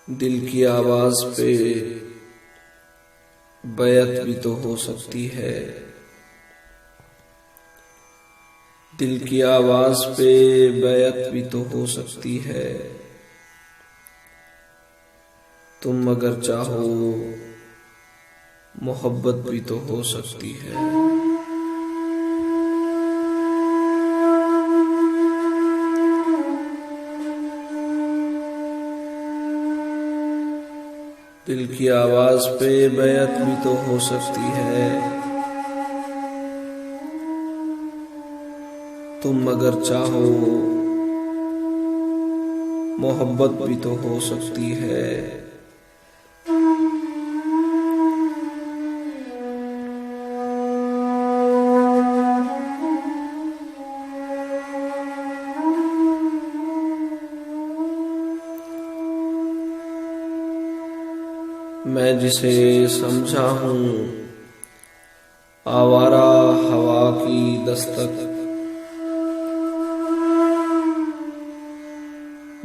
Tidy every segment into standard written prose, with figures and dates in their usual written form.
दिल की आवाज पे बैत भी तो हो सकती है। दिल की आवाज पे बैत भी तो हो सकती है। तुम अगर चाहो मोहब्बत भी तो हो सकती है। दिल की आवाज पे बैत भी तो हो सकती है। तुम अगर चाहो मोहब्बत भी तो हो सकती है। मैं जिसे समझा हूँ आवारा हवा की दस्तक,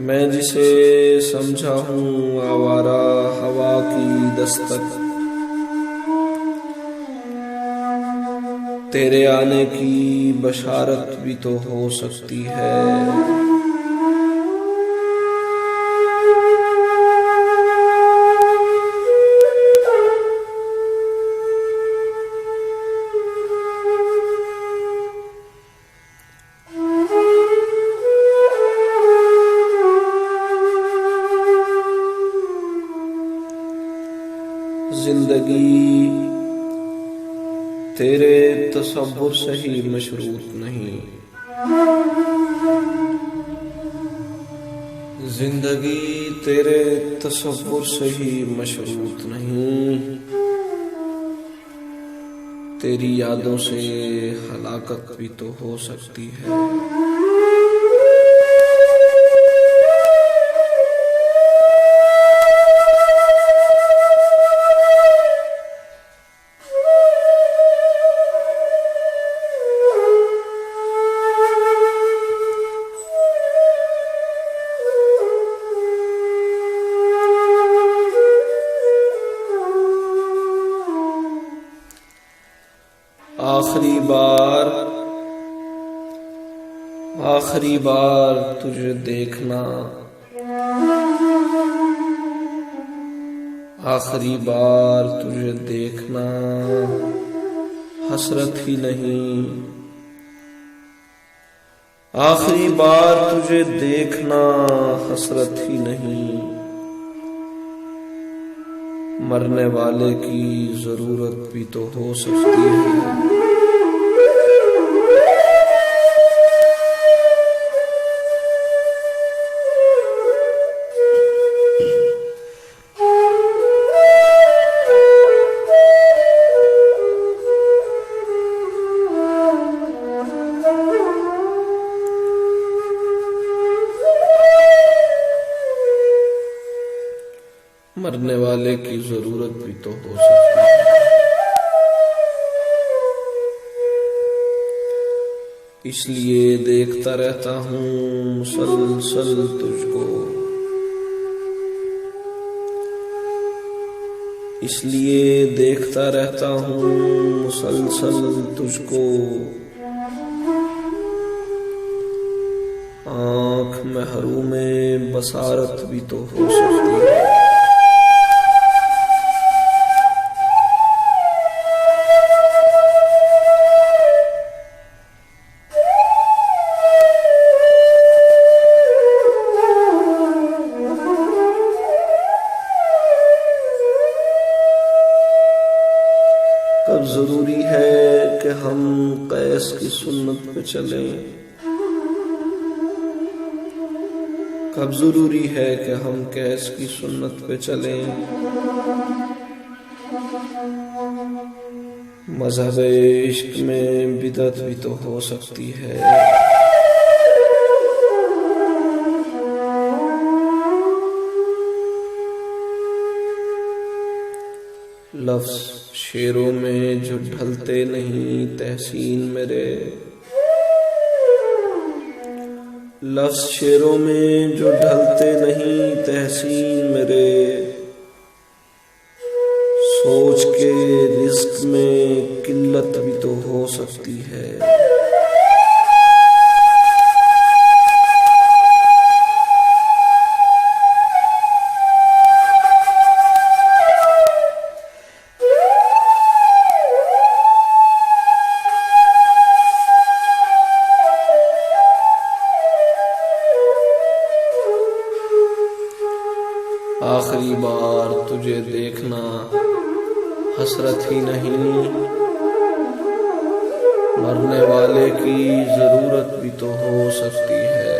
मैं जिसे समझा हूँ आवारा हवा की दस्तक, तेरे आने की बशारत भी तो हो सकती है। जिंदगी तेरे तसव्वुर से ही मशरूत नहीं, जिंदगी तेरे तसव्वुर से ही मशरूत नहीं, तेरी यादों से हलाकत भी तो हो सकती है। आखिरी बार तुझे देखना, आखिरी बार तुझे देखना हसरत ही नहीं, आखिरी बार तुझे देखना हसरत ही नहीं, मरने वाले की जरूरत भी तो हो सकती है। मरने वाले की जरूरत भी तो हो सकती है। इसलिए देखता रहता हूँ मुसलसल तुझको, इसलिए देखता रहता हूँ मुसलसल तुझको, आँख में हरूमे बसारत भी तो हो सकती है। कब जरूरी है कि हम कैस की सुन्नत पे चलें, कब जरूरी है कि हम कैस की सुन्नत पे चलें। मज़हब इश्क में बिदअत भी तो हो सकती है। लफ्ज़ शेरों में जो ढलते नहीं तहसीन मेरे, लफ्ज़ शेरों में जो ढलते नहीं तहसीन मेरे, सोच के रिस्क में किल्लत भी तो हो सकती है। आखिरी बार तुझे देखना हसरत ही नहीं, मरने वाले की जरूरत भी तो हो सकती है।